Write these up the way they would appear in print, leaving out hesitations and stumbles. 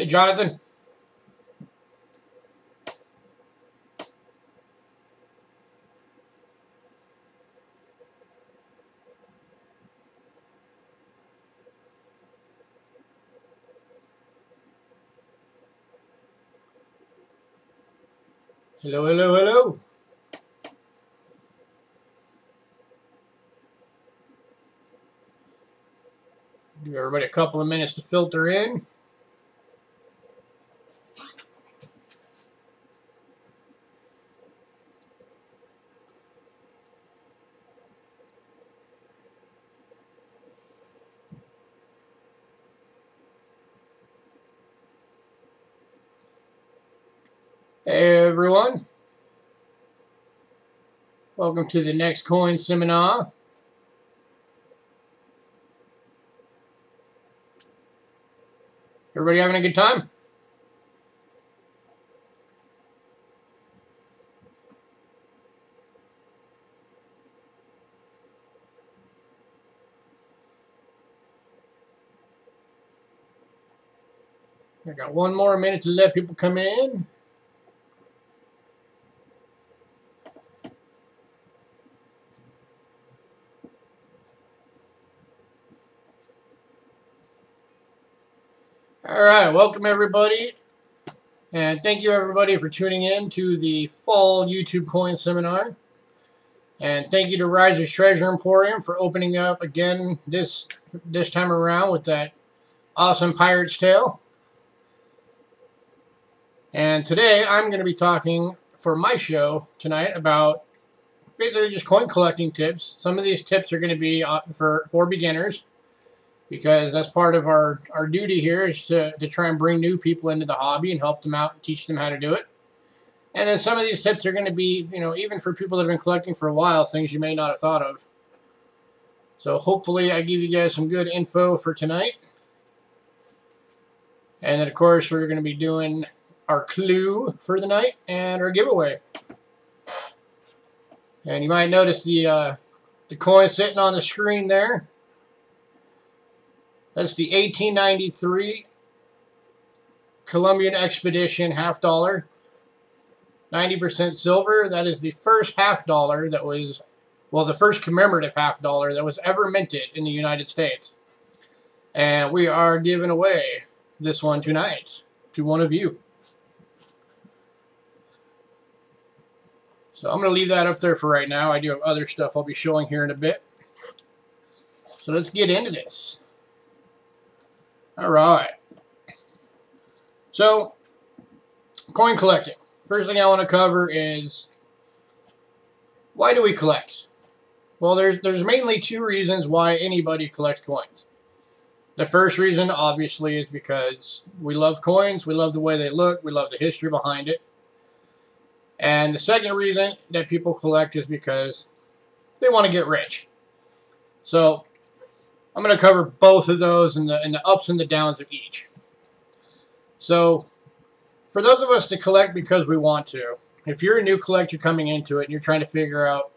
Hey, Jonathan. Hello, hello, hello. Give everybody a couple of minutes to filter in. Hey, everyone. Welcome to the next coin seminar. Everybody having a good time? I got one more minute to let people come in. All right, welcome everybody. And thank you everybody for tuning in to the fall YouTube coin seminar. And thank you to Riser's Treasure Emporium for opening up again this time around with that awesome Pirate's Tale. And today I'm going to be talking for my show tonight about basically just coin collecting tips. Some of these tips are going to be for beginners, because that's part of our duty here is to try and bring new people into the hobby and help them out and teach them how to do it. And then some of these tips are going to be, even for people that have been collecting for a while, things you may not have thought of. So hopefully I give you guys some good info for tonight. And then, of course, we're going to be doing our clue for the night and our giveaway. And you might notice the coin sitting on the screen there. That's the 1893 Columbian Expedition $50. 90% silver. That is the first $50 that was, well, the first commemorative $50 that was ever minted in the United States. And we are giving away this one tonight to one of you. So I'm going to leave that up there for right now. I do have other stuff I'll be showing here in a bit. So let's get into this. All right. So, coin collecting. First thing I want to cover is, why do we collect? Well, there's mainly two reasons why anybody collects coins. The first reason, obviously, is because we love coins. We love the way they look. We love the history behind it. And the second reason that people collect is because they want to get rich. So I'm going to cover both of those and the ups and the downs of each. So for those of us to collect because we want to, if you're a new collector coming into it and you're trying to figure out,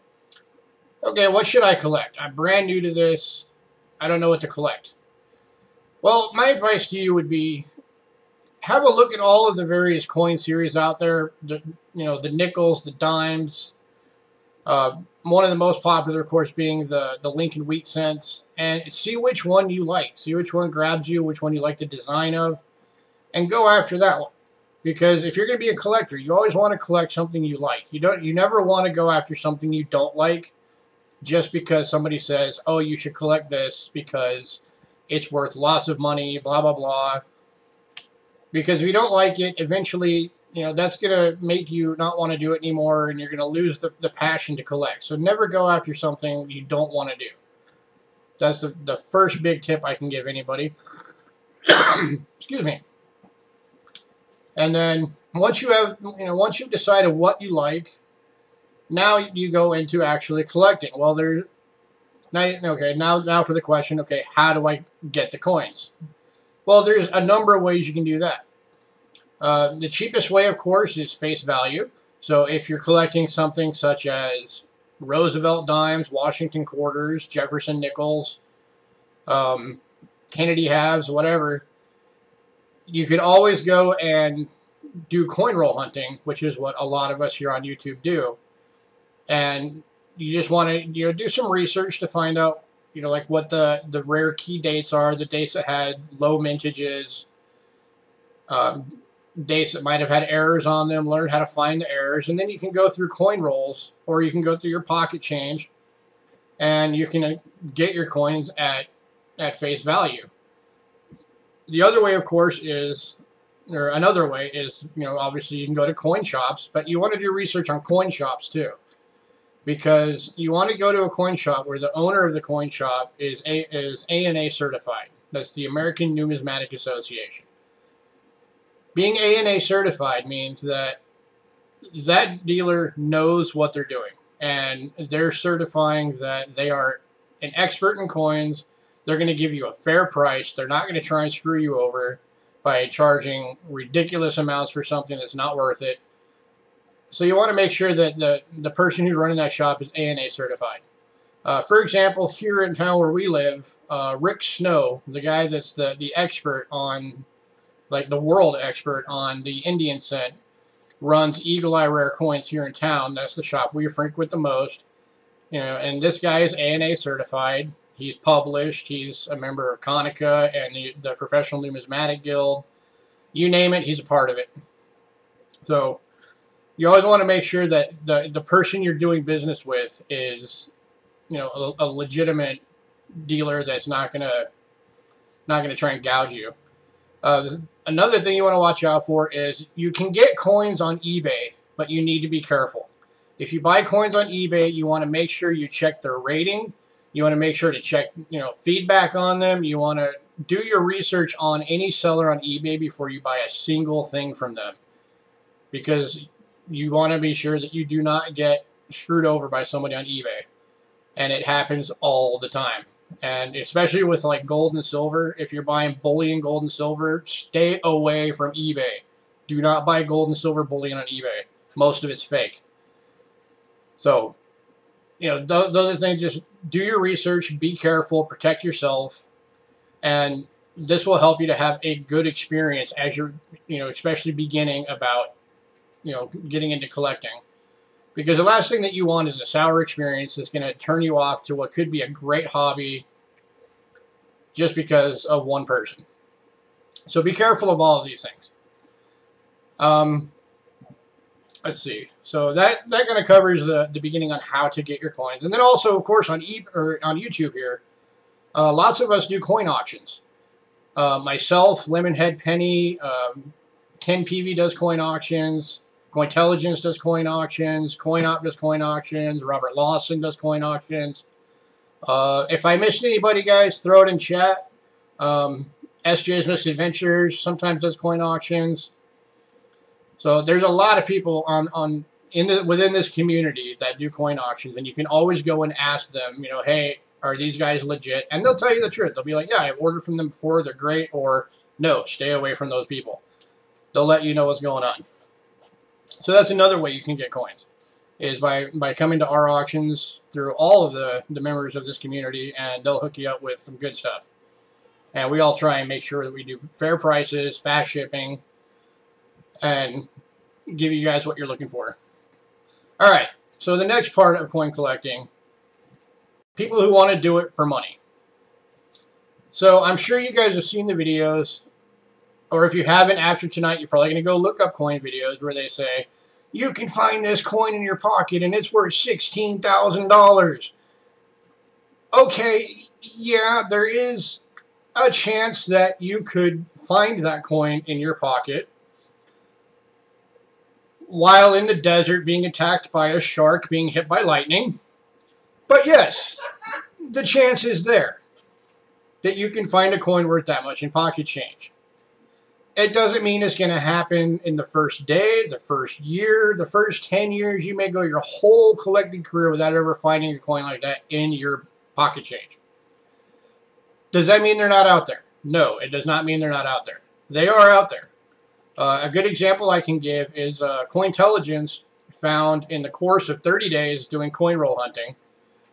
okay, what should I collect? I'm brand new to this. I don't know what to collect. Well, my advice to you would be, have a look at all of the various coin series out there. The nickels, the dimes. One of the most popular, of course, being the Lincoln Wheat Cents. And see which one you like. See which one grabs you, which one you like the design of. And go after that one. Because if you're going to be a collector, you always want to collect something you like. You never want to go after something you don't like just because somebody says, oh, you should collect this because it's worth lots of money, blah, blah, blah. Because if you don't like it, eventually, that's going to make you not want to do it anymore, and you're going to lose the passion to collect. So never go after something you don't want to do. That's the first big tip I can give anybody. Excuse me. And then once you've decided what you like, now you go into actually collecting. Well, now for the question, okay, how do I get the coins? Well, there's a number of ways you can do that. The cheapest way, of course, is face value. So if you're collecting something such as Roosevelt dimes, Washington quarters, Jefferson nickels, Kennedy halves, whatever, you can always go and do coin roll hunting, which is what a lot of us here on YouTube do. And you just want to, do some research to find out, like what the rare key dates are, the dates that had low mintages, dates that might have had errors on them, learn how to find the errors, and then you can go through coin rolls, or you can go through your pocket change, and you can get your coins at face value. The other way, of course, is, or another way is, obviously you can go to coin shops, but you want to do research on coin shops too. Because you want to go to a coin shop where the owner of the coin shop is ANA certified. That's the American Numismatic Association. Being ANA certified means that that dealer knows what they're doing. And they're certifying that they are an expert in coins. They're going to give you a fair price. They're not going to try and screw you over by charging ridiculous amounts for something that's not worth it. So you want to make sure that the person who's running that shop is ANA certified. For example, here in town where we live, Rick Snow, the guy that's the expert on, like the world expert on the Indian scent, runs Eagle Eye Rare Coins here in town. That's the shop we frequent the most. And this guy is ANA certified. He's published. He's a member of Konica and the Professional Numismatic Guild. You name it, he's a part of it. So you always want to make sure that the person you're doing business with is, a legitimate dealer that's not gonna try and gouge you. Another thing you want to watch out for is you can get coins on eBay, but you need to be careful. If you buy coins on eBay, you want to make sure you check their rating. You want to make sure to check, feedback on them. You want to do your research on any seller on eBay before you buy a single thing from them, because you want to be sure that you do not get screwed over by somebody on eBay. And it happens all the time. And especially with like gold and silver, if you're buying bullion, gold and silver, stay away from eBay. Do not buy gold and silver bullion on eBay. Most of it's fake. So, the other thing, just do your research, be careful, protect yourself, and this will help you to have a good experience as you're, especially beginning about, getting into collecting. Because the last thing that you want is a sour experience that's going to turn you off to what could be a great hobby just because of one person. So be careful of all of these things. Let's see. So that kind of covers the beginning on how to get your coins. And then also, of course, on YouTube here, lots of us do coin auctions. Myself, Lemonhead Penny, Ken Peavy does coin auctions. Cointelligence does coin auctions. CoinOp does coin auctions. Robert Lawson does coin auctions. If I missed anybody, guys, throw it in chat. SJ's Misadventures sometimes does coin auctions. So there's a lot of people within this community that do coin auctions, and you can always go and ask them, hey, are these guys legit? And they'll tell you the truth. They'll be like, yeah, I've ordered from them before, they're great, or no, stay away from those people. They'll let you know what's going on. So that's another way you can get coins, is by coming to our auctions through all of the members of this community, and they'll hook you up with some good stuff. And we all try and make sure that we do fair prices, fast shipping, and give you guys what you're looking for. All right, so the next part of coin collecting, people who want to do it for money. So I'm sure you guys have seen the videos, or if you haven't, after tonight, you're probably going to go look up coin videos where they say, you can find this coin in your pocket and it's worth $16,000. Okay, yeah, there is a chance that you could find that coin in your pocket while in the desert being attacked by a shark, being hit by lightning. But yes, the chance is there that you can find a coin worth that much in pocket change. It doesn't mean it's going to happen in the first day, the first year, the first 10 years. You may go your whole collecting career without ever finding a coin like that in your pocket change. Does that mean they're not out there? No, it does not mean they're not out there. They are out there. A good example I can give is Cointelligence found in the course of 30 days doing coin roll hunting,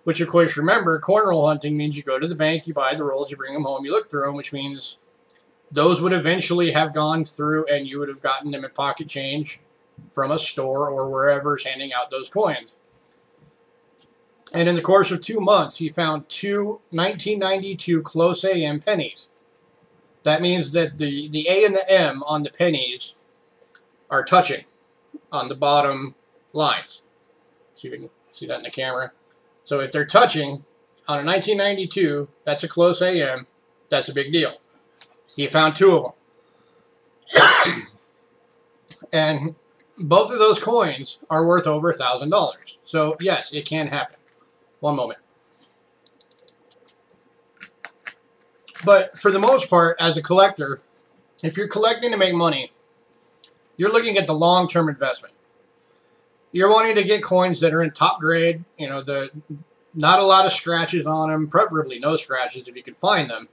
which of course, remember, coin roll hunting means you go to the bank, you buy the rolls, you bring them home, you look through them, which means those would eventually have gone through and you would have gotten them in pocket change from a store or wherever's handing out those coins. And in the course of 2 months, he found 2 1992 close AM pennies. That means that the A and the M on the pennies are touching on the bottom lines. See if you can see that in the camera. So if they're touching on a 1992, that's a close AM. That's a big deal. He found 2 of them. And both of those coins are worth over $1,000. So yes, it can happen. One moment. But for the most part, as a collector, if you're collecting to make money, you're looking at the long-term investment. You're wanting to get coins that are in top grade, you know, not a lot of scratches on them, preferably no scratches if you could find them.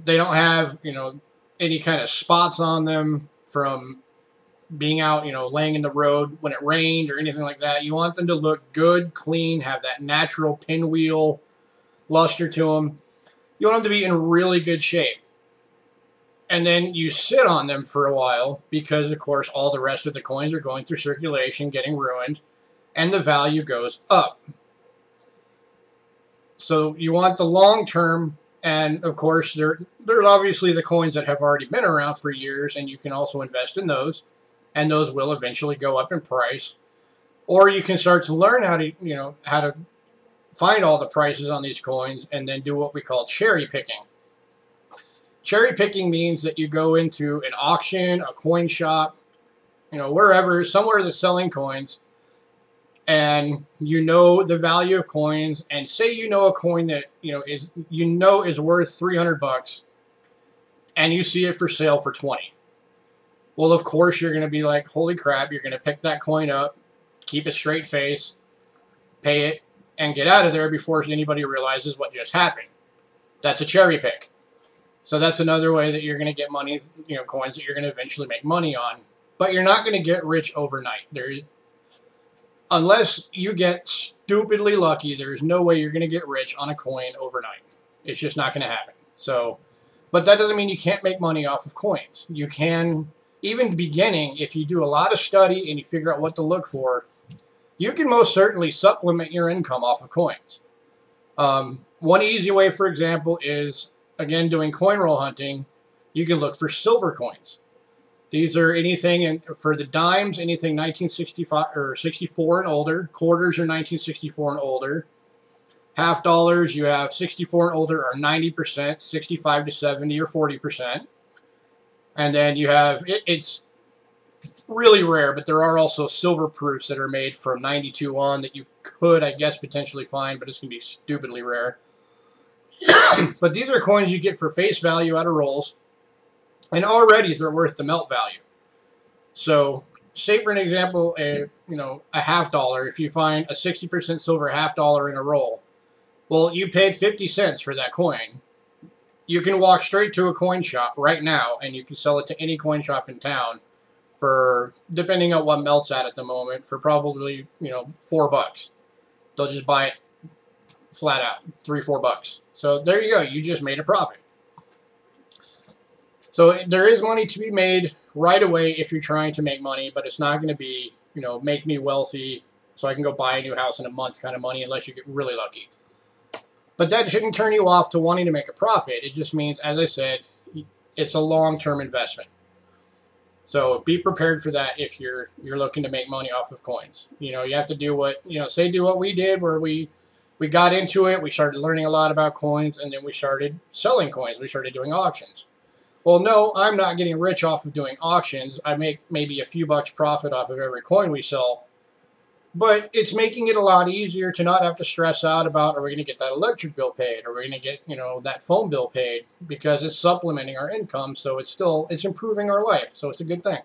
They don't have, you know, any kind of spots on them from being out, you know, laying in the road when it rained or anything like that. You want them to look good, clean, have that natural pinwheel luster to them. You want them to be in really good shape. And then you sit on them for a while because, of course, all the rest of the coins are going through circulation, getting ruined, and the value goes up. So you want the long term, and of course, there's obviously the coins that have already been around for years, and you can also invest in those, and those will eventually go up in price. Or you can start to learn how to, you know, how to find all the prices on these coins and then do what we call cherry picking. Cherry picking means that you go into an auction, a coin shop, you know, wherever, somewhere that's selling coins, and you know the value of coins, and say you know a coin that, you know, is worth 300 bucks, and you see it for sale for 20. Well, of course, you're going to be like, holy crap, you're going to pick that coin up, keep a straight face, pay it, and get out of there before anybody realizes what just happened. That's a cherry pick. So that's another way that you're going to get money, you know, coins that you're going to eventually make money on. But you're not going to get rich overnight. Unless you get stupidly lucky, there's no way you're going to get rich on a coin overnight. It's just not going to happen. So, but that doesn't mean you can't make money off of coins. You can, even beginning, if you do a lot of study and you figure out what to look for, you can most certainly supplement your income off of coins. One easy way, for example, is, again, doing coin roll hunting. You can look for silver coins. These are anything, for the dimes, anything 1965 or 64 and older. Quarters are 1964 and older. Half dollars, you have 64 and older are 90%, 65 to 70 or 40%. And then you have, it's really rare, but there are also silver proofs that are made from 92 on that you could, I guess, potentially find, but it's going to be stupidly rare. But these are coins you get for face value out of rolls, and already they're worth the melt value. So, say for an example, a half dollar. If you find a 60% silver half dollar in a roll, well, you paid 50 cents for that coin. You can walk straight to a coin shop right now, and you can sell it to any coin shop in town for, depending on what melts at the moment, for probably, you know, $4. They'll just buy it flat out, $3-4. So there you go. You just made a profit. So there is money to be made right away if you're trying to make money, but it's not going to be, you know, make me wealthy so I can go buy a new house in a month kind of money unless you get really lucky. But that shouldn't turn you off to wanting to make a profit. It just means, as I said, it's a long-term investment. So be prepared for that if you're looking to make money off of coins. You know, you have to do what, you know, do what we did, where we got into it, we started learning a lot about coins, and then we started selling coins. We started doing auctions. Well, no, I'm not getting rich off of doing auctions. I make maybe a few bucks profit off of every coin we sell. But it's making it a lot easier to not have to stress out about, are we going to get that electric bill paid? Are we going to get, you know, that phone bill paid? Because it's supplementing our income, so it's improving our life. So it's a good thing.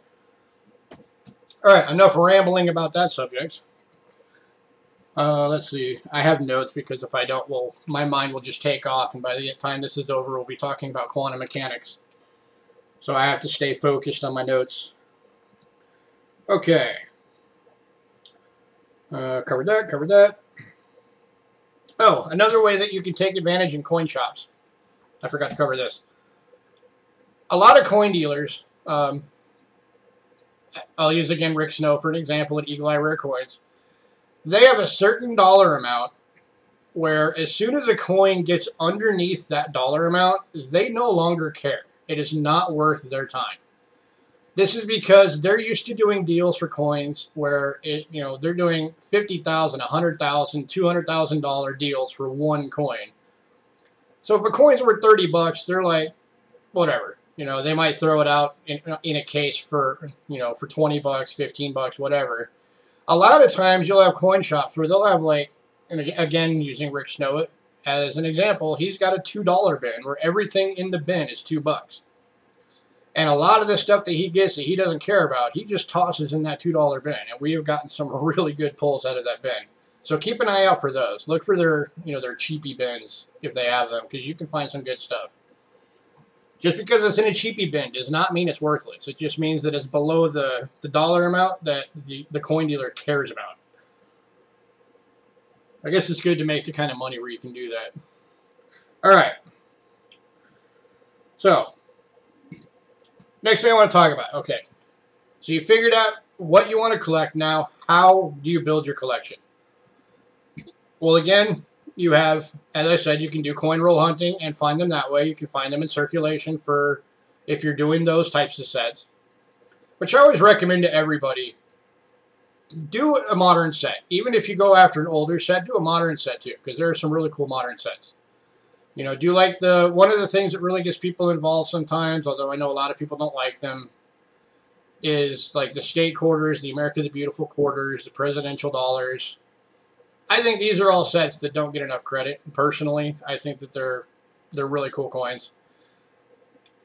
All right, enough rambling about that subject. Let's see. I have notes because if I don't, well, my mind will just take off, and by the time this is over, we'll be talking about quantum mechanics. So I have to stay focused on my notes. Okay. Covered that. Oh, another way that you can take advantage in coin shops. I forgot to cover this. a lot of coin dealers, I'll use again Rick Snow for an example at Eagle Eye Rare Coins. They have a certain dollar amount where as soon as a coin gets underneath that dollar amount, they no longer care. It is not worth their time. This is because they're used to doing deals for coins where they're doing $50,000, $100,000, $200,000 deals for one coin. So if a coin's worth $30, they're like, whatever. They might throw it out in a case for for $20, $15, whatever. A lot of times you'll have coin shops where they'll have and again using Rick Snow as an example, he's got a $2 bin where everything in the bin is $2. And a lot of the stuff that he gets that he doesn't care about, he just tosses in that $2 bin. And we have gotten some really good pulls out of that bin. So keep an eye out for those. Look for their cheapie bins if they have them, because you can find some good stuff. Just because it's in a cheapie bin does not mean it's worthless. It just means that it's below the dollar amount that the coin dealer cares about. I guess it's good to make the kind of money where you can do that. All right. So, next thing I want to talk about. Okay. So you figured out what you want to collect. Now, how do you build your collection? Well, again, you have, as I said, you can do coin roll hunting and find them that way. You can find them in circulation for if you're doing those types of sets. Which I always recommend to everybody. Do a modern set. Even if you go after an older set, do a modern set too, because there are some really cool modern sets. Do like one of the things that really gets people involved sometimes, although I know a lot of people don't like them, is like the state quarters, the America the Beautiful quarters, the presidential dollars. I think these are all sets that don't get enough credit. Personally, I think that they're really cool coins.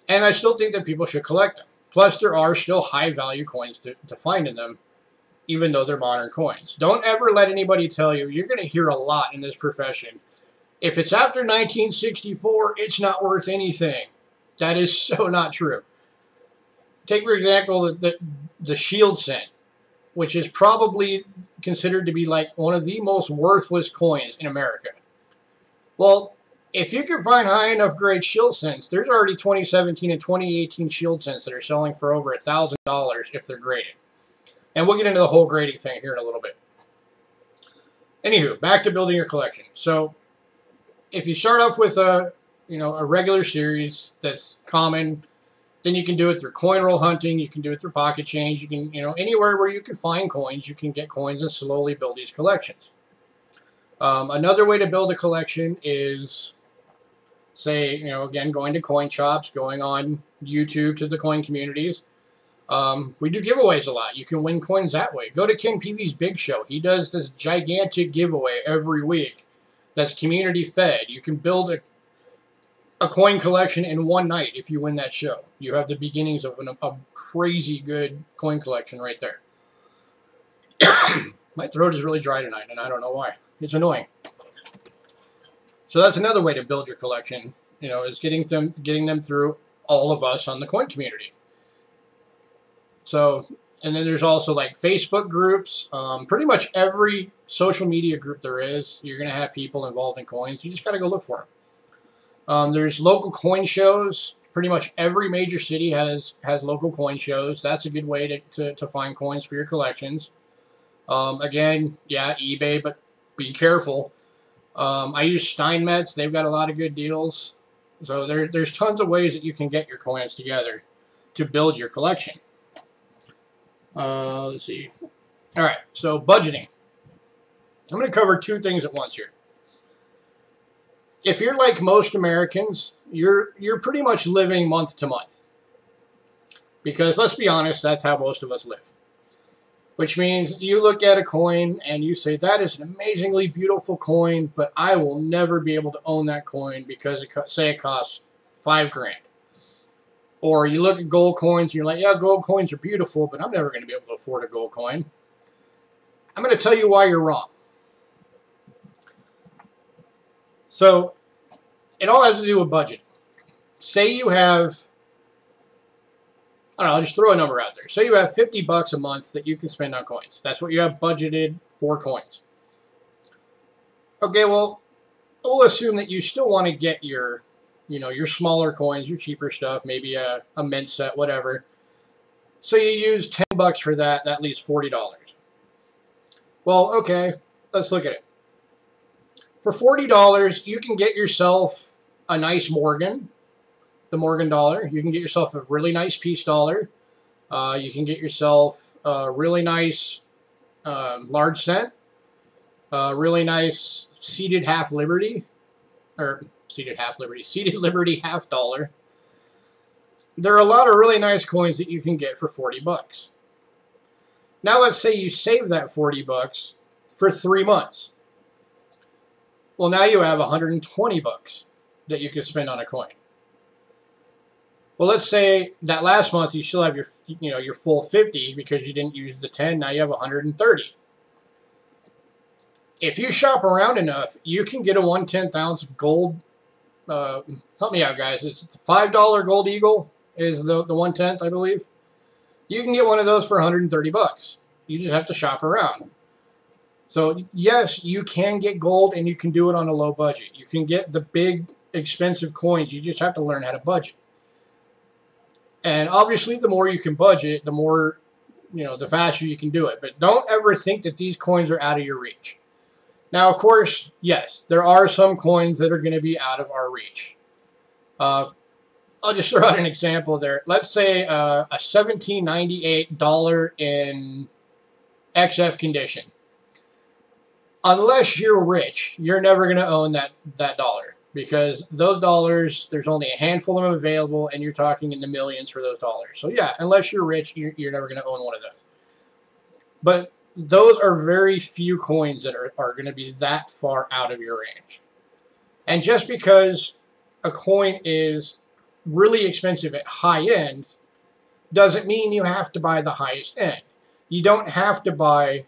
And I still think that people should collect them. Plus, there are still high value coins to find in them, even though they're modern coins. Don't ever let anybody tell you, you're going to hear a lot in this profession, if it's after 1964, it's not worth anything. That is so not true. Take, for example, the shield cent, which is probably considered to be like one of the most worthless coins in America. Well, if you can find high enough grade shield cents, there's already 2017 and 2018 shield cents that are selling for over $1,000 if they're graded. And we'll get into the whole grading thing here in a little bit. Anywho, back to building your collection. So, if you start off with a regular series that's common, then you can do it through coin roll hunting. You can do it through pocket change. You can, anywhere where you can find coins, you can get coins and slowly build these collections. Another way to build a collection is, say, again, going to coin shops, going on YouTube to the coin communities. We do giveaways a lot. You can win coins that way. Go to Ken Peavy's Big Show. He does this gigantic giveaway every week that's community fed. You can build a coin collection in one night if you win that show. You have the beginnings of a crazy good coin collection right there. My throat is really dry tonight, and I don't know why. It's annoying. So that's another way to build your collection, is getting them through all of us on the coin community. So, and then there's also like Facebook groups. Pretty much every social media group there is, you're going to have people involved in coins. You just got to go look for them. There's local coin shows. Pretty much every major city has local coin shows. That's a good way to find coins for your collections. Again, yeah, eBay, but be careful. I use Steinmetz. They've got a lot of good deals. So there's tons of ways that you can get your coins together to build your collection. Let's see. All right, so budgeting. I'm going to cover two things at once here. If you're like most Americans, you're pretty much living month to month. Because let's be honest, that's how most of us live. Which means you look at a coin and you say, that is an amazingly beautiful coin, but I will never be able to own that coin because it costs $5,000. Or you look at gold coins and you're like, yeah, gold coins are beautiful, but I'm never going to be able to afford a gold coin. I'm going to tell you why you're wrong. So, it all has to do with budget. Say you have, I don't know, I'll just throw a number out there. Say you have $50 a month that you can spend on coins. That's what you have budgeted for coins. Okay, well, we'll assume that you still want to get your you know, your smaller coins, your cheaper stuff, maybe a mint set, whatever. So you use 10 bucks for that, that leaves $40. Well, okay, let's look at it. For $40, you can get yourself a nice Morgan, the Morgan dollar. You can get yourself a really nice piece dollar. You can get yourself a really nice large cent, really nice seated half liberty, or seated liberty half dollar. There are a lot of really nice coins that you can get for 40 bucks. Now let's say you save that 40 bucks for 3 months. Well, now you have 120 bucks that you could spend on a coin. Well, let's say that last month you still have your, you know, your full 50 because you didn't use the 10. Now you have 130. If you shop around enough, you can get a 1/10 ounce of gold. Help me out, guys. It's the $5 gold eagle is the 1/10, I believe. You can get one of those for 130 bucks. You just have to shop around. So yes, you can get gold, and you can do it on a low budget. You can get the big expensive coins. You just have to learn how to budget. And obviously, the more you can budget, the more, you know, the faster you can do it. But don't ever think that these coins are out of your reach. Now, of course, yes, there are some coins that are going to be out of our reach. I'll just throw out an example there. Let's say a $17.98 in XF condition. Unless you're rich, you're never going to own that dollar. Because those dollars, there's only a handful of them available, and you're talking in the millions for those dollars. So yeah, unless you're rich, you're never going to own one of those. But those are very few coins that are going to be that far out of your range. And just because a coin is really expensive at high end doesn't mean you have to buy the highest end. You don't have to buy,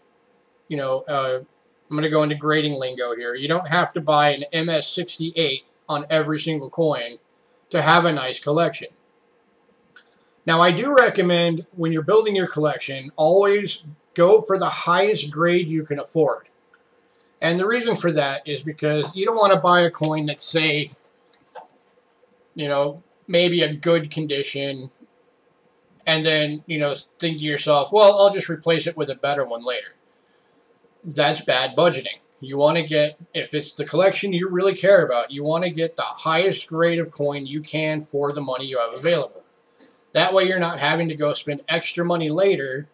you know, I'm going to go into grading lingo here. You don't have to buy an MS68 on every single coin to have a nice collection. Now, I do recommend when you're building your collection, always go for the highest grade you can afford. And the reason for that is because you don't want to buy a coin that's, say, you know, maybe a good condition, and then, you know, think to yourself, well, I'll just replace it with a better one later. That's bad budgeting. You want to get, if it's the collection you really care about, you want to get the highest grade of coin you can for the money you have available. That way you're not having to go spend extra money later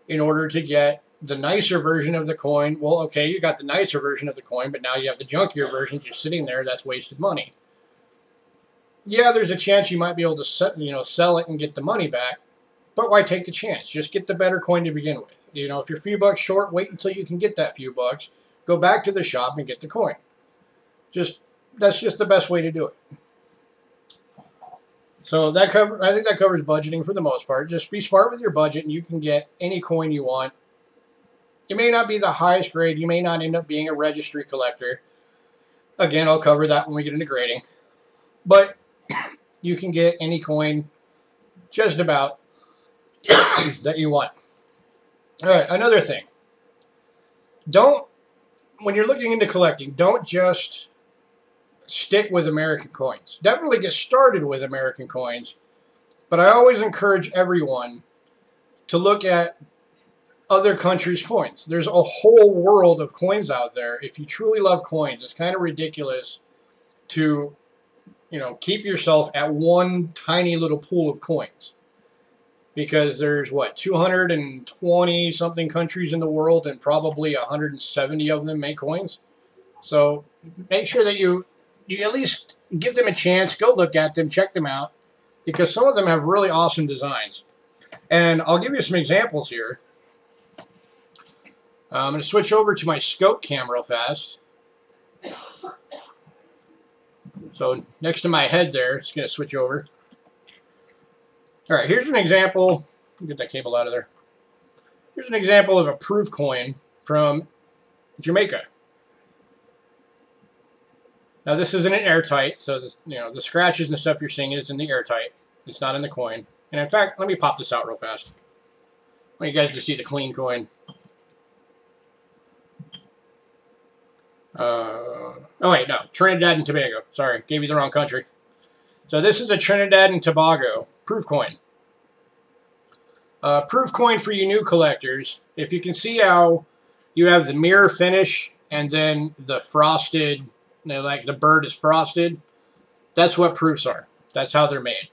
in order to get the nicer version of the coin. Well, okay, you got the nicer version of the coin, but now you have the junkier version just sitting there. That's wasted money. Yeah, there's a chance you might be able to sell it and get the money back, but why take the chance? Just get the better coin to begin with. You know, if you're a few bucks short, wait until you can get that few bucks. Go back to the shop and get the coin. That's just the best way to do it. So I think that covers budgeting for the most part. Just be smart with your budget, and you can get any coin you want. It may not be the highest grade. You may not end up being a registry collector. Again, I'll cover that when we get into grading. But you can get any coin just about that you want. All right, another thing. When you're looking into collecting, don't just stick with American coins. Definitely get started with American coins, but I always encourage everyone to look at other countries' coins. There's a whole world of coins out there. If you truly love coins, it's kind of ridiculous to, you know, keep yourself at one tiny little pool of coins. Because there's, what, 220 something countries in the world, and probably 170 of them make coins. So make sure that you at least give them a chance, go look at them, check them out, because some of them have really awesome designs. And I'll give you some examples here. I'm going to switch over to my scope cam real fast. So next to my head there, it's going to switch over. All right, here's an example. Get that cable out of there. Here's an example of a proof coin from Jamaica. Now this isn't an airtight, so this, you know, the scratches and stuff you're seeing is in the airtight. It's not in the coin. And in fact, let me pop this out real fast. I want you guys to see the clean coin. Oh wait, no, Trinidad and Tobago. Sorry, gave you the wrong country. So this is a Trinidad and Tobago proof coin. Proof coin for you new collectors. If you can see how you have the mirror finish and then the frosted, like the bird is frosted, that's what proofs are. That's how they're made.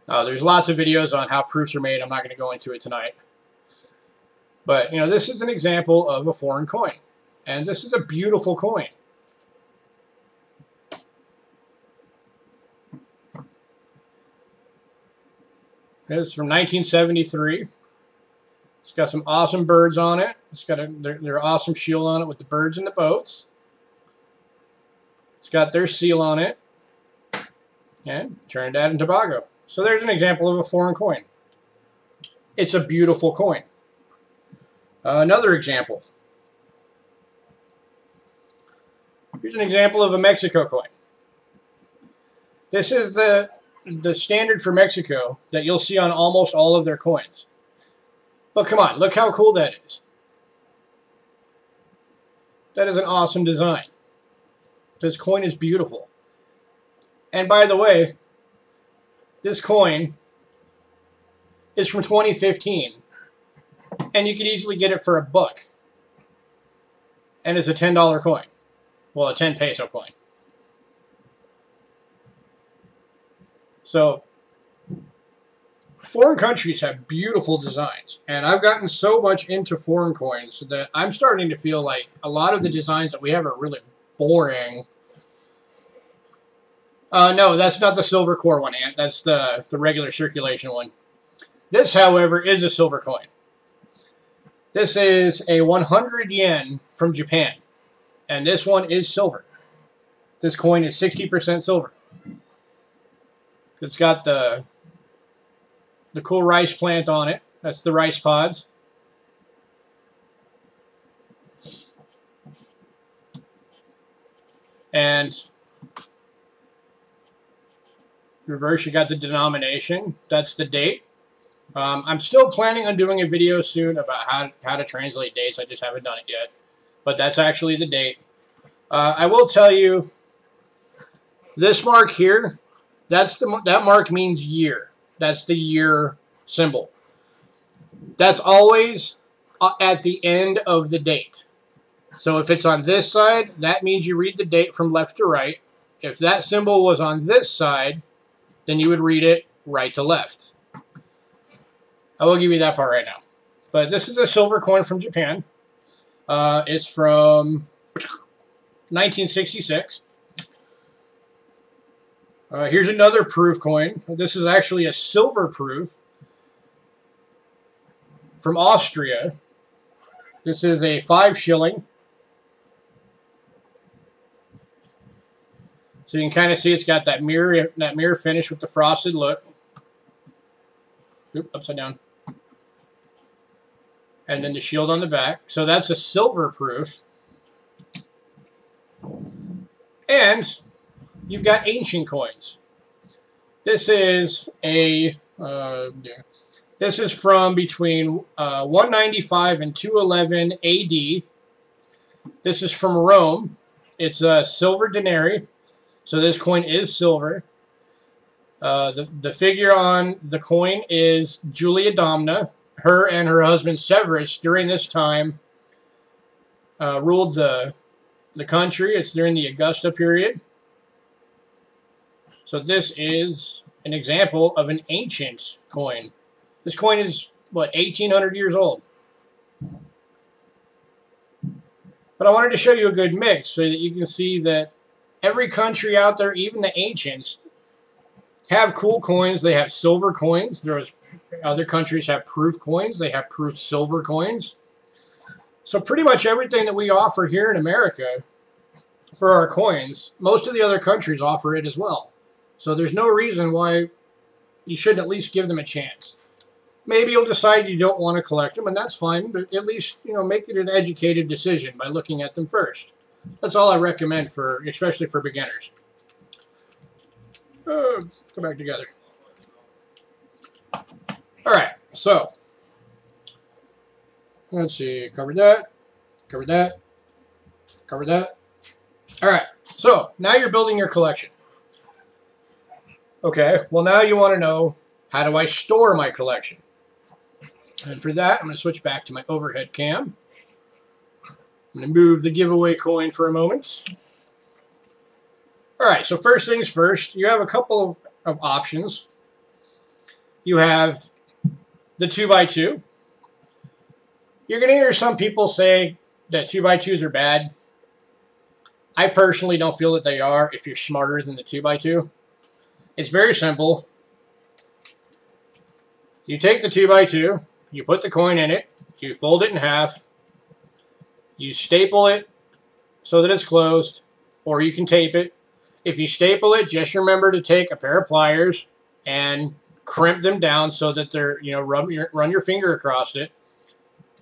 There's lots of videos on how proofs are made. I'm not going to go into it tonight. But, this is an example of a foreign coin. And this is a beautiful coin. This is from 1973. It's got some awesome birds on it. It's got their awesome shield on it with the birds and the boats. It's got their seal on it. And Trinidad and Tobago. So there's an example of a foreign coin. It's a beautiful coin. Another example. Here's an example of a Mexico coin. This is the standard for Mexico that you'll see on almost all of their coins. But come on, look how cool that is. That is an awesome design. This coin is beautiful. And by the way, this coin is from 2015. And you could easily get it for $1. And it's a $10 coin. Well, a 10 peso coin. So, foreign countries have beautiful designs. And I've gotten so much into foreign coins that I'm starting to feel like a lot of the designs that we have are really boring. No, that's not the silver core one, Ant. That's the regular circulation one. This, however, is a silver coin. This is a 100 yen from Japan. And this one is silver. This coin is 60% silver. It's got the cool rice plant on it. That's the rice pods. And reverse, you got the denomination. That's the date. I'm still planning on doing a video soon about how to translate dates. I just haven't done it yet. But that's actually the date. I will tell you, this mark here, that mark means year. That's the year symbol. That's always at the end of the date. So if it's on this side, that means you read the date from left to right. If that symbol was on this side, then you would read it right to left. I will give you that part right now. But this is a silver coin from Japan. It's from 1966. Here's another proof coin. This is actually a silver proof from Austria. This is a 5 shilling. So you can kind of see it's got that mirror finish with the frosted look. Oop, upside down. And then the shield on the back. So that's a silver proof. And you've got ancient coins. This is this is from between 195 and 211 AD. This is from Rome. It's a silver denarii. So this coin is silver. The figure on the coin is Julia Domna. Her and her husband Severus during this time ruled the country. It's during the Augusta period. So this is an example of an ancient coin. This coin is, what, 1,800 years old. But I wanted to show you a good mix so that you can see that every country out there, even the ancients, have cool coins. They have silver coins. There's other countries have proof coins. They have proof silver coins. So pretty much everything that we offer here in America for our coins, most of the other countries offer it as well. So there's no reason why you shouldn't at least give them a chance. Maybe you'll decide you don't want to collect them, and that's fine, but at least, make it an educated decision by looking at them first. That's all I recommend, especially for beginners. Let's go back together. Alright, so let's see, covered that, covered that, covered that. Alright, so now you're building your collection. Okay, well now you want to know, how do I store my collection? And for that, I'm going to switch back to my overhead cam. I'm going to move the giveaway coin for a moment. Alright, so first things first, you have a couple of options. You have the 2x2. You're going to hear some people say that 2x2s are bad. I personally don't feel that they are if you're smarter than the 2x2. It's very simple. You take the 2x2, you put the coin in it, you fold it in half, you staple it so that it's closed, or you can tape it. If you staple it, just remember to take a pair of pliers and crimp them down so that they're, run your finger across it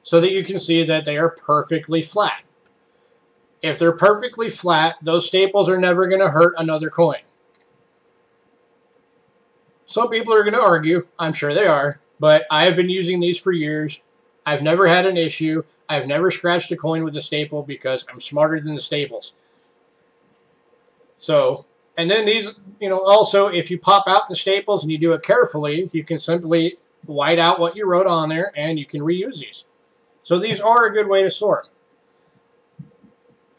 so that you can see that they are perfectly flat. If they're perfectly flat, those staples are never going to hurt another coin. Some people are going to argue, I'm sure they are, but I have been using these for years. I've never had an issue. I've never scratched a coin with a staple because I'm smarter than the staples. So, and then these, also if you pop out the staples and you do it carefully, you can simply white out what you wrote on there and you can reuse these. So these are a good way to store them.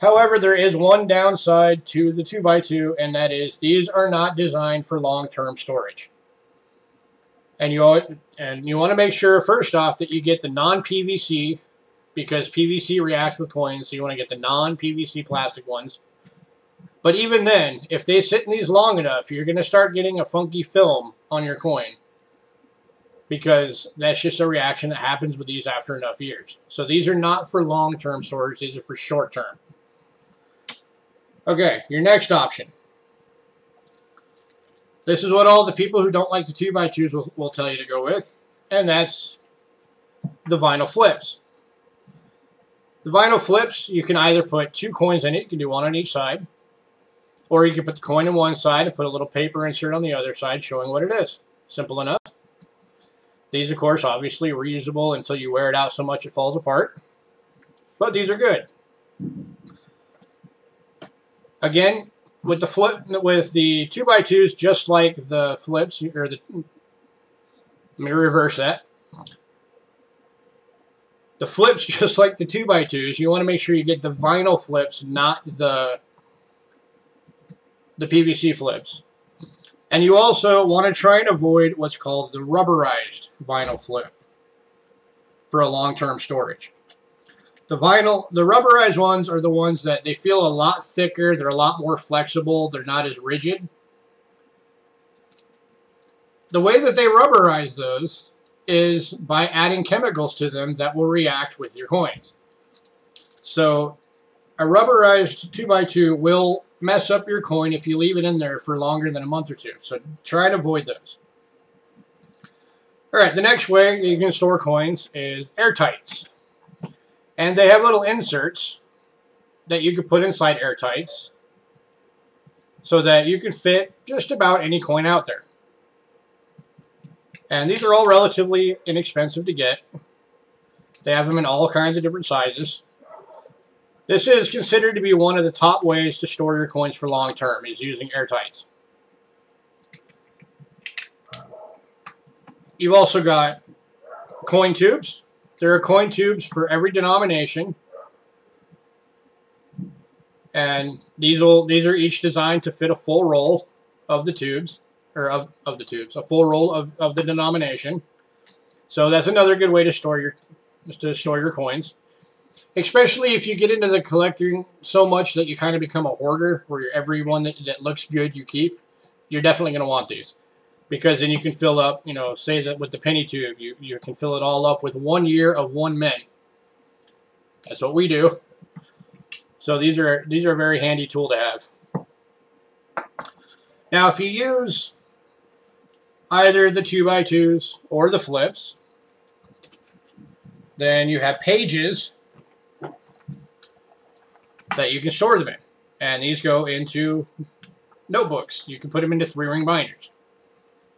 However, there is one downside to the 2x2, and that is these are not designed for long-term storage. And you want to make sure, first off, that you get the non-PVC, because PVC reacts with coins, so you want to get the non-PVC plastic ones. But even then, if they sit in these long enough, you're going to start getting a funky film on your coin, because that's just a reaction that happens with these after enough years. So these are not for long-term storage, these are for short-term. Okay, your next option. This is what all the people who don't like the 2x2s will tell you to go with, and that's the vinyl flips. The vinyl flips, you can either put 2 coins in it, you can do one on each side, or you can put the coin on one side and put a little paper insert on the other side showing what it is. Simple enough. These, of course, obviously reusable until you wear it out so much it falls apart, but these are good. Again, with the 2x2s, just like the flips, let me reverse that. The flips, just like the 2x2s, you want to make sure you get the vinyl flips, not the PVC flips. And you also want to try and avoid what's called the rubberized vinyl flip for a long-term storage. The rubberized ones are the ones that they feel a lot thicker, they're a lot more flexible, they're not as rigid. The way that they rubberize those is by adding chemicals to them that will react with your coins. So a rubberized 2x2 will mess up your coin if you leave it in there for longer than a month or two. So try and avoid those. Alright, the next way you can store coins is airtights. And they have little inserts that you can put inside airtights so that you can fit just about any coin out there. And these are all relatively inexpensive to get. They have them in all kinds of different sizes. This is considered to be one of the top ways to store your coins for long term, is using airtights. You've also got coin tubes. There are coin tubes for every denomination. And these are each designed to fit a full roll of the tubes, or of the tubes, a full roll of the denomination. So that's another good way to store your coins. Especially if you get into the collecting so much that you kind of become a hoarder, where every one that looks good you keep, you're definitely going to want these. Because then you can fill up, say that with the penny tube, you can fill it all up with 1 year of 1 mint. That's what we do. So these are a very handy tool to have. Now, if you use either the 2x2s or the flips, then you have pages that you can store them in. And these go into notebooks. You can put them into 3-ring binders.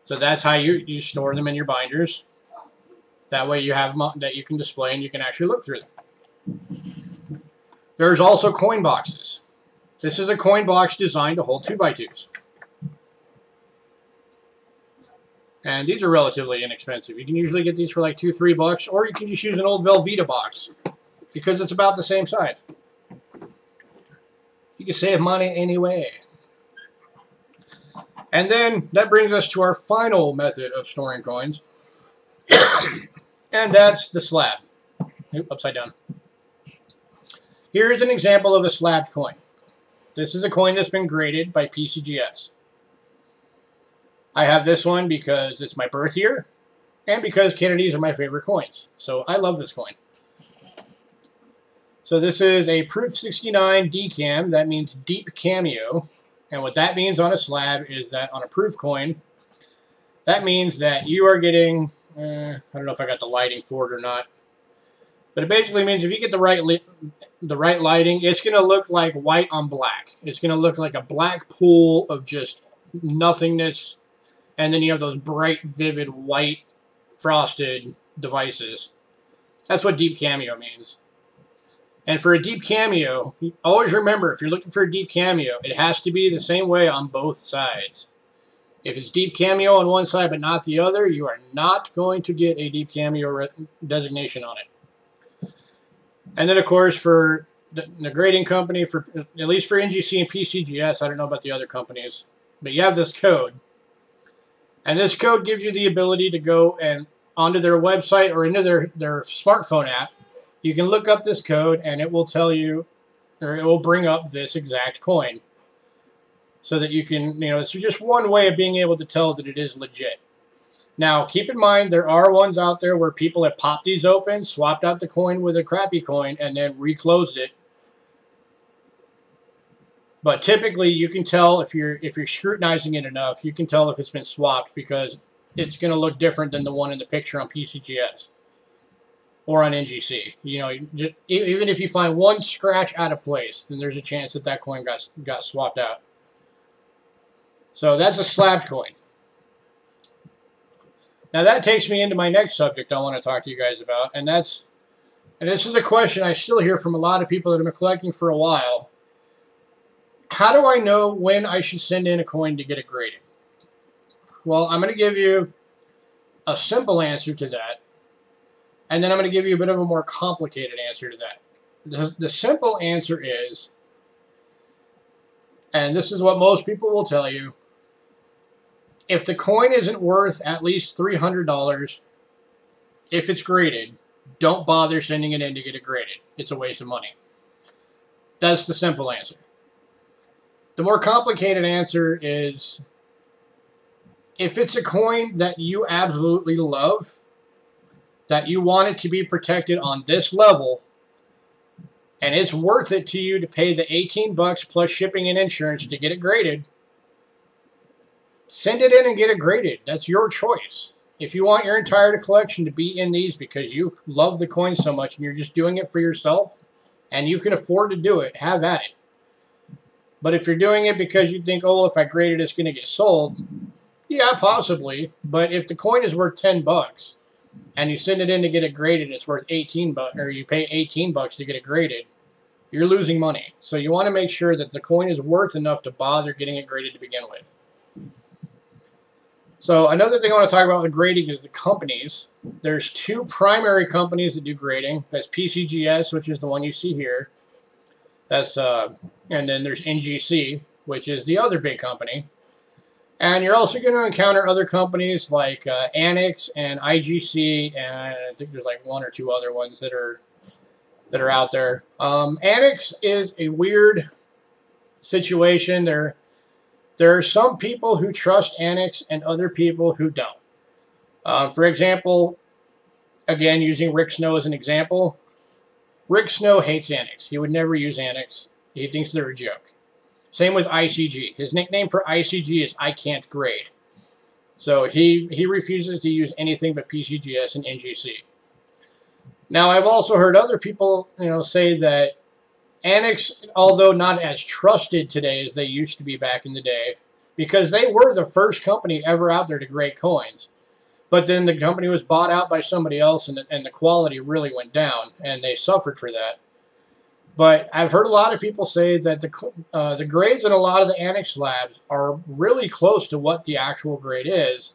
So that's how you store them in your binders. That way you have them that you can display and you can actually look through them. There's also coin boxes. This is a coin box designed to hold 2x2s. And these are relatively inexpensive. You can usually get these for like $2-3, or you can just use an old Velveeta box because it's about the same size. You can save money anyway. And then that brings us to our final method of storing coins, and that's the slab. Oop, upside down. Here's an example of a slabbed coin. This is a coin that's been graded by PCGS. I have this one because it's my birth year, and because Kennedys are my favorite coins. So I love this coin. So this is a Proof 69 DCAM. That means deep cameo. And what that means on a slab is that on a proof coin, that means that you are getting, I don't know if I got the lighting for it or not, but it basically means if you get the right lighting, it's going to look like white on black. It's going to look like a black pool of just nothingness, and then you have those bright, vivid, white, frosted devices. That's what deep cameo means. And for a deep cameo, always remember, if you're looking for a deep cameo, it has to be the same way on both sides. If it's deep cameo on one side but not the other, you are not going to get a deep cameo designation on it. And then, of course, for the grading company, for at least for NGC and PCGS, I don't know about the other companies, but you have this code. And this code gives you the ability to go and onto their website or into their smartphone app. You can look up this code and it will tell you, or it will bring up this exact coin. So that you can, it's just one way of being able to tell that it is legit. Now, keep in mind, there are ones out there where people have popped these open, swapped out the coin with a crappy coin, and then reclosed it. But typically, you can tell if you're scrutinizing it enough, you can tell if it's been swapped because it's going to look different than the one in the picture on PCGS. Or on NGC. Even if you find one scratch out of place, then there's a chance that that coin got swapped out. So that's a slabbed coin. Now that takes me into my next subject I want to talk to you guys about, and this is a question I still hear from a lot of people that have been collecting for a while. How do I know when I should send in a coin to get it graded? Well, I'm going to give you a simple answer to that. And then I'm going to give you a bit of a more complicated answer to that. The simple answer is, and this is what most people will tell you, if the coin isn't worth at least $300, if it's graded, don't bother sending it in to get it graded. It's a waste of money. That's the simple answer. The more complicated answer is, if it's a coin that you absolutely love, that you want it to be protected on this level, and it's worth it to you to pay the $18 plus shipping and insurance to get it graded, send it in and get it graded. That's your choice. If you want your entire collection to be in these because you love the coin so much and you're just doing it for yourself and you can afford to do it, have at it. But if you're doing it because you think, oh, well, if I grade it, it's going to get sold, yeah, possibly. But if the coin is worth $10, and you send it in to get it graded, it's worth $18, or you pay $18 to get it graded, you're losing money. So you want to make sure that the coin is worth enough to bother getting it graded to begin with. So another thing I want to talk about with grading is the companies. There's two primary companies that do grading. That's PCGS, which is the one you see here. That's and then there's NGC, which is the other big company. And you're also going to encounter other companies like Annex and IGC, and I think there's like one or two other ones that are out there. Annex is a weird situation. There are some people who trust Annex and other people who don't. For example, again, using Rick Snow as an example, Rick Snow hates Annex. He would never use Annex. He thinks they're a joke. Same with ICG. His nickname for ICG is I Can't Grade. So he refuses to use anything but PCGS and NGC. Now, I've also heard other people, say that Annex, although not as trusted today as they used to be back in the day, because they were the first company ever out there to grade coins. But then the company was bought out by somebody else, and the quality really went down, and they suffered for that. But I've heard a lot of people say that the grades in a lot of the Annex slabs are really close to what the actual grade is.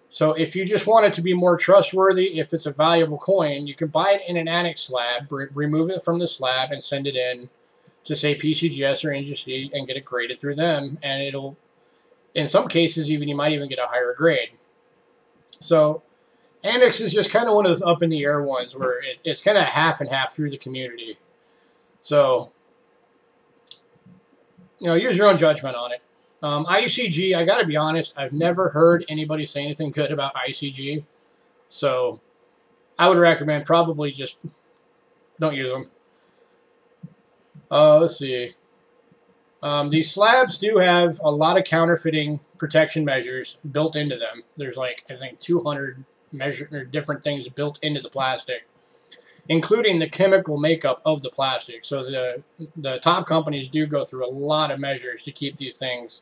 So if you just want it to be more trustworthy, if it's a valuable coin, you can buy it in an annex slab, remove it from the slab, and send it in to, say, PCGS or NGC and get it graded through them. And it'll, in some cases, you might even get a higher grade. So annex is just kind of one of those up in the air ones where it's kind of half and half through the community. So, use your own judgment on it. ICG, I got to be honest, I've never heard anybody say anything good about ICG. So I would recommend probably just don't use them. Let's see. These slabs do have a lot of counterfeiting protection measures built into them. There's like, I think, 200 different things built into the plastic, including the chemical makeup of the plastic. So the top companies do go through a lot of measures to keep these things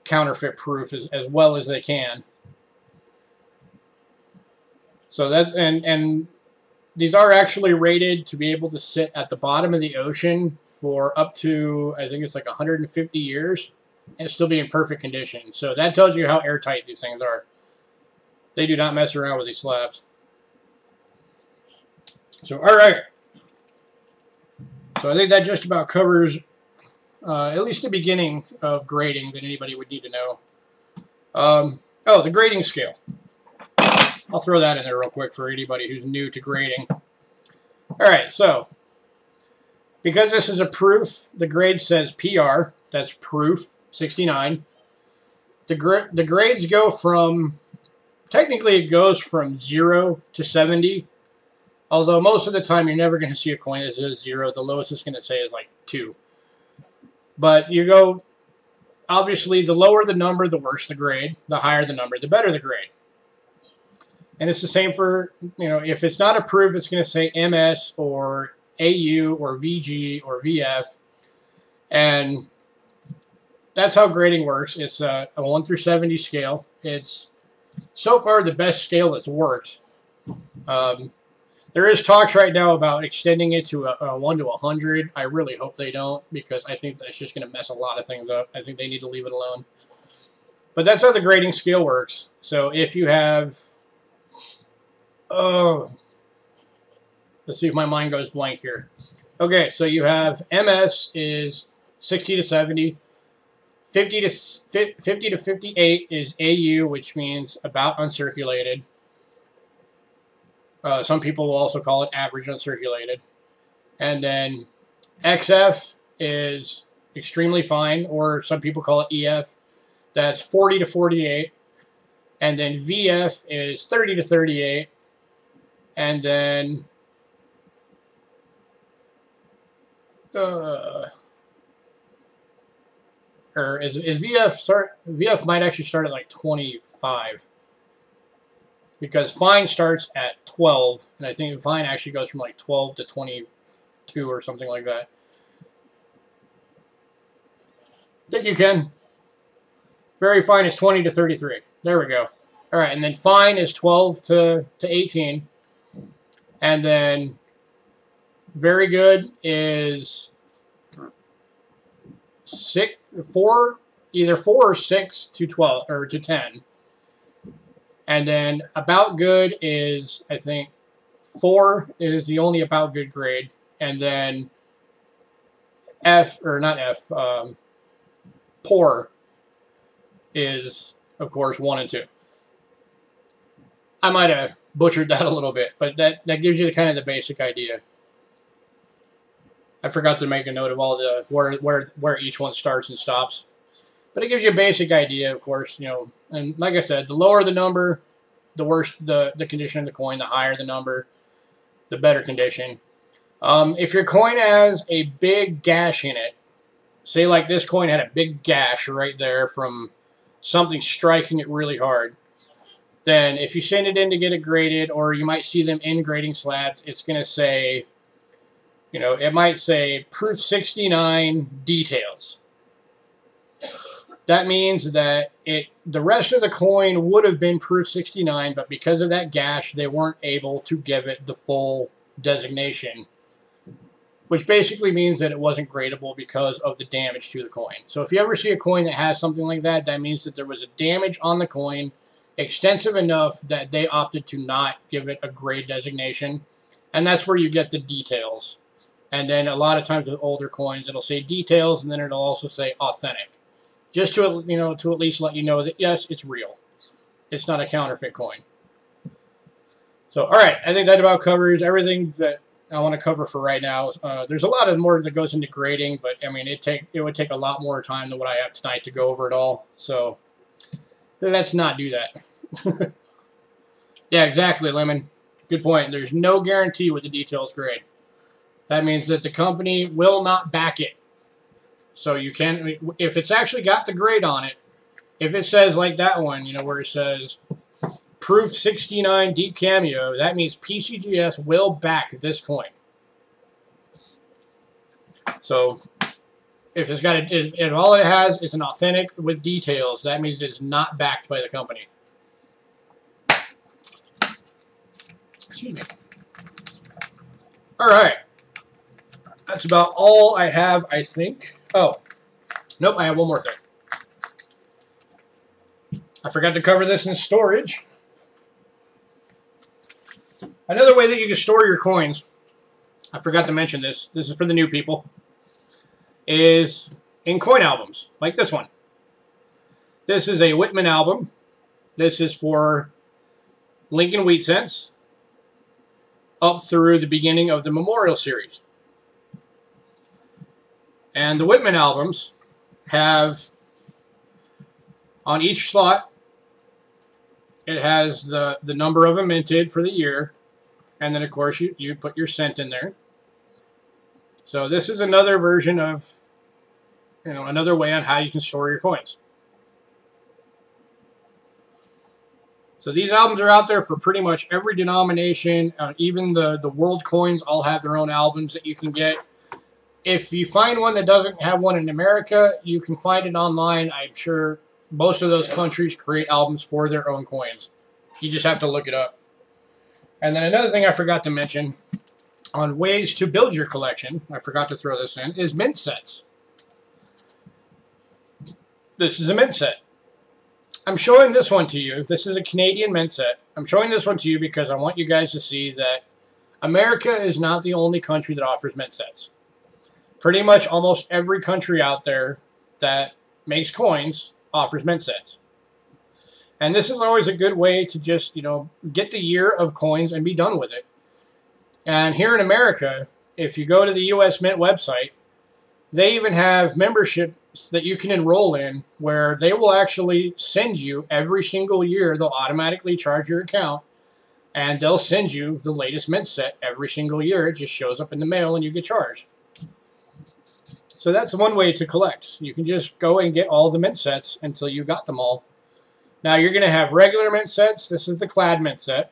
counterfeit proof as well as they can. So that's, and these are actually rated to be able to sit at the bottom of the ocean for up to, I think it's like 150 years and still be in perfect condition. So that tells you how airtight these things are. They do not mess around with these slabs. So, all right. So I think that just about covers at least the beginning of grading that anybody would need to know. Oh, the grading scale. I'll throw that in there real quick for anybody who's new to grading. All right, so because this is a proof, the grade says PR. That's proof 69. The grades go from, technically it goes from 0 to 70. Although most of the time you're never going to see a coin that says 0. The lowest it's going to say is like 2. But you go, obviously, the lower the number, the worse the grade. The higher the number, the better the grade. And it's the same for, if it's not a proof, it's going to say MS or AU or VG or VF. And that's how grading works. It's a 1 through 70 scale. It's so far the best scale that's worked. There is talks right now about extending it to a 1 to 100. I really hope they don't, because I think that's just going to mess a lot of things up. I think they need to leave it alone. But that's how the grading scale works. So if you have, let's see if my mind goes blank here. Okay, so you have MS is 60 to 70. 50 to 58 is AU, which means about uncirculated. Some people will also call it average uncirculated. And then XF is extremely fine, or some people call it EF. That's 40 to 48. And then VF is 30 to 38. And then is VF start? VF might actually start at like 25. Because fine starts at 12, and I think fine actually goes from like 12 to 22 or something like that. Think you can. Very fine is 20 to 33. There we go. All right, and then fine is 12 to 18. And then very good is either 4 or 6 to 12 or to 10. And then about good is, I think, 4 is the only about good grade. And then poor is, of course, 1 and 2. I might have butchered that a little bit, but that gives you kind of the basic idea. I forgot to make a note of all the where each one starts and stops. But it gives you a basic idea, of course, and like I said, the lower the number, the worse the condition of the coin, the higher the number, the better condition. If your coin has a big gash in it, say like this coin had a big gash right there from something striking it really hard, then if you send it in to get it graded, or you might see them in grading slabs, it's going to say, it might say proof 69 details. That means that the rest of the coin would have been proof 69, but because of that gash, they weren't able to give it the full designation, which basically means that it wasn't gradable because of the damage to the coin. So if you ever see a coin that has something like that, that means that there was a damage on the coin extensive enough that they opted to not give it a grade designation, and that's where you get the details. And then a lot of times with older coins, it'll say details, and then it'll also say authentic, just to, you know, to at least let you know that yes, it's real. It's not a counterfeit coin. So, all right, I think that about covers everything that I want to cover for right now. There's a lot of more that goes into grading, but I mean, it would take a lot more time than what I have tonight to go over it all. So let's not do that. Yeah, exactly, Lemon. Good point. There's no guarantee with the details grade. That means that the company will not back it. So you can, if it's actually got the grade on it, if it says like that one, you know, where it says Proof 69 Deep Cameo, that means PCGS will back this coin. So if it's got if all it has is an authentic with details, that means it is not backed by the company. Excuse me. All right. That's about all I have, I think. Oh, nope, I have one more thing. I forgot to cover this in storage. Another way that you can store your coins, I forgot to mention this, this is for the new people, is in coin albums, like this one. This is a Whitman album. This is for Lincoln Wheat Cents up through the beginning of the Memorial Series. And the Whitman albums have, on each slot, it has the number of them minted for the year. And then, of course, you put your cent in there. So this is another version of, you know, another way on how you can store your coins. So these albums are out there for pretty much every denomination. Even the world coins all have their own albums that you can get. If you find one that doesn't have one in America, you can find it online. I'm sure most of those countries create albums for their own coins. You just have to look it up. And then another thing I forgot to mention on ways to build your collection, I forgot to throw this in, is mint sets. This is a mint set. I'm showing this one to you. This is a Canadian mint set. I'm showing this one to you because I want you guys to see that America is not the only country that offers mint sets. Pretty much almost every country out there that makes coins offers mint sets. And this is always a good way to just, you know, get the year of coins and be done with it. And here in America, if you go to the US Mint website, they even have memberships that you can enroll in where they will actually send you every single year. They'll automatically charge your account and they'll send you the latest mint set every single year. It just shows up in the mail and you get charged. So that's one way to collect. You can just go and get all the mint sets until you got them all. Now you're going to have regular mint sets. This is the clad mint set.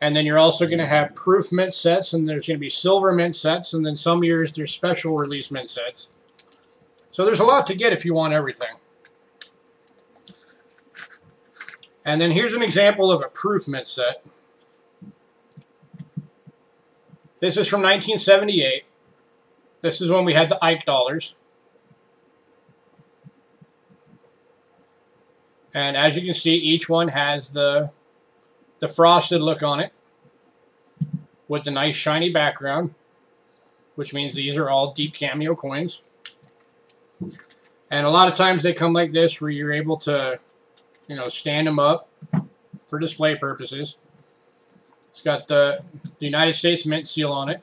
And then you're also going to have proof mint sets, and there's going to be silver mint sets, and then some years there's special release mint sets. So there's a lot to get if you want everything. And then here's an example of a proof mint set. This is from 1978. This is when we had the Ike dollars. And as you can see, each one has the frosted look on it with the nice shiny background, which means these are all deep cameo coins. And a lot of times they come like this where you're able to, you know, stand them up for display purposes. It's got the United States Mint seal on it.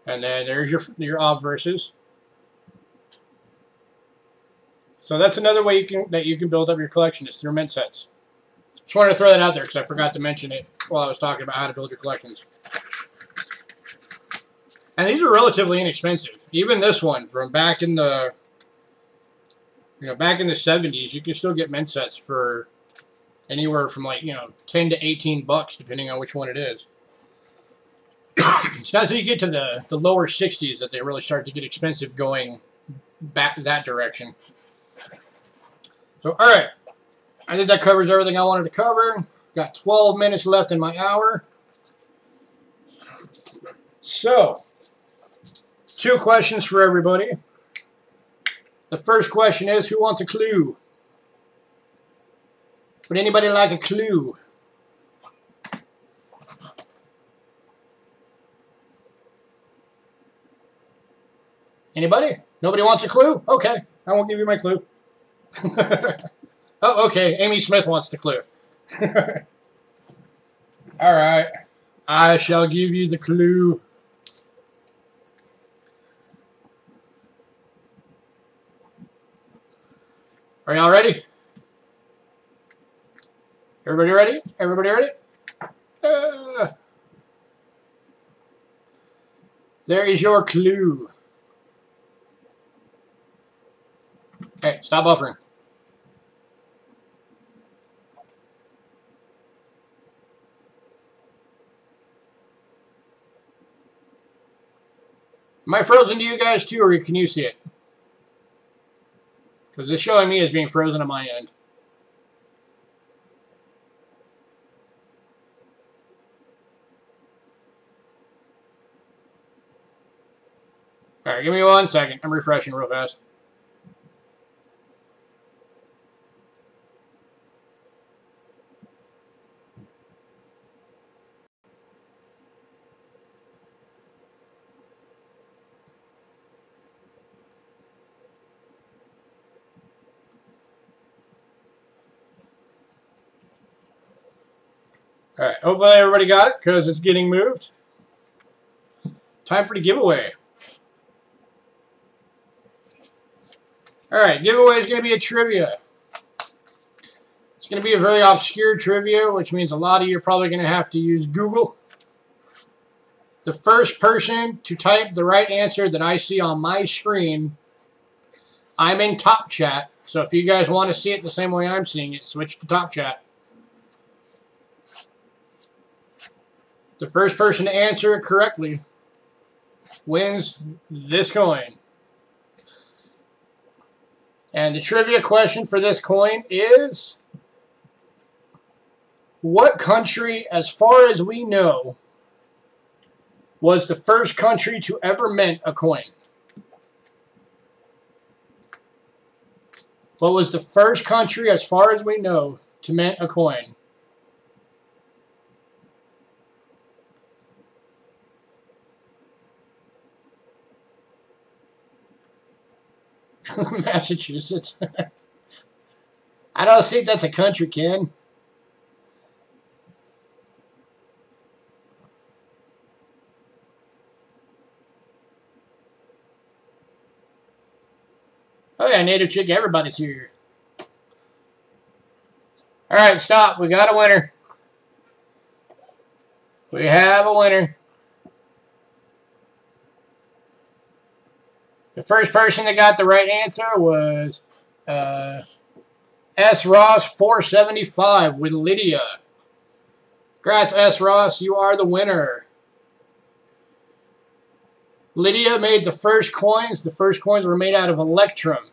And then there's your obverses. So that's another way you can build up your collection is through mint sets. Just wanted to throw that out there because I forgot to mention it while I was talking about how to build your collections. And these are relatively inexpensive. Even this one from back in the, back in the 70s, you can still get mint sets for anywhere from like, 10 to 18 bucks depending on which one it is. It's not until you get to the lower 60s that they really start to get expensive going back that direction. So, all right. I think that covers everything I wanted to cover. Got 12 minutes left in my hour. So, 2 questions for everybody. The first question is, who wants a clue? Would anybody like a clue? Anybody? Nobody wants a clue? Okay, I won't give you my clue. Oh, okay, Amy Smith wants the clue. Alright, I shall give you the clue. Are y'all ready? Everybody ready? Everybody ready? There is your clue. Hey, stop buffering. Am I frozen to you guys too, or can you see it? Because it's showing me as being frozen on my end. Alright, give me 1 second. I'm refreshing real fast. Alright, hopefully everybody got it, because it's getting moved. Time for the giveaway. Alright, giveaway is going to be a trivia. It's going to be a very obscure trivia, which means a lot of you are probably going to have to use Google. The first person to type the right answer that I see on my screen, I'm in Top Chat. So if you guys want to see it the same way I'm seeing it, switch to Top Chat. The first person to answer it correctly wins this coin. And the trivia question for this coin is, what country, as far as we know, was the first country to ever mint a coin? What was the first country, as far as we know, to mint a coin? Massachusetts. I don't think that's a country, Ken. Oh yeah, Native Chick, everybody's here. Alright, stop. We got a winner. We have a winner. The first person that got the right answer was S. Ross 475 with Lydia. Congrats, S. Ross. You are the winner. Lydia made the first coins. The first coins were made out of electrum.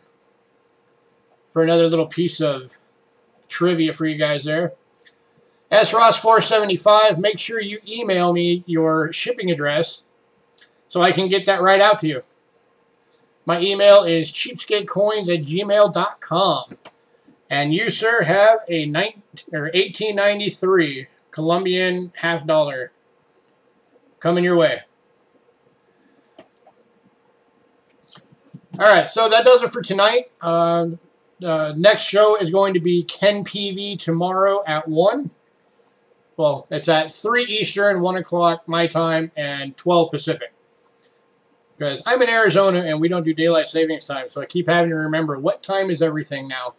For another little piece of trivia for you guys there. S. Ross 475, make sure you email me your shipping address so I can get that right out to you. My email is cheapskatecoins@gmail.com. And you, sir, have a 1893 Colombian $50 coming your way. Alright, so that does it for tonight. Next show is going to be Ken PV tomorrow at 1. Well, it's at 3 Eastern, 1 o'clock my time, and 12 Pacific. Because I'm in Arizona and we don't do daylight savings time, so I keep having to remember what time is everything now.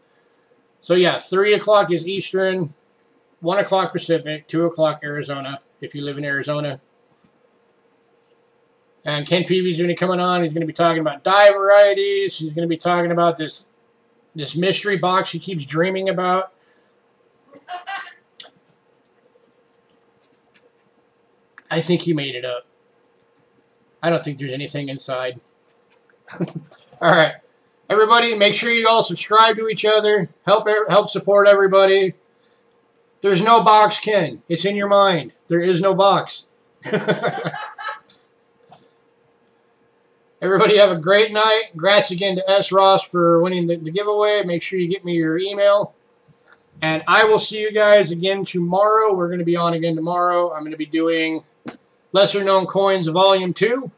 So yeah, 3 o'clock is Eastern, 1 o'clock Pacific, 2 o'clock Arizona, if you live in Arizona. And Ken Peavy's going to be coming on. He's going to be talking about dye varieties. He's going to be talking about this mystery box he keeps dreaming about. I think he made it up. I don't think there's anything inside. Alright. Everybody, make sure you all subscribe to each other. Help support everybody. There's no box, Ken. It's in your mind. There is no box. Everybody have a great night. Congrats again to S. Ross for winning the giveaway. Make sure you get me your email. And I will see you guys again tomorrow. We're going to be on again tomorrow. I'm going to be doing Lesser Known Coins Volume 2.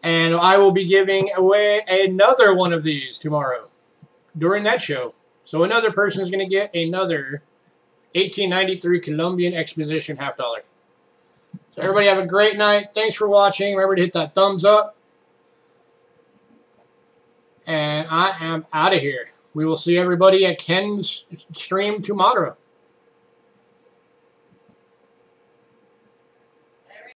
And I will be giving away another one of these tomorrow during that show. So another person is going to get another 1893 Colombian Exposition $50. So everybody have a great night. Thanks for watching. Remember to hit that thumbs up. And I am out of here. We will see everybody at Ken's stream tomorrow.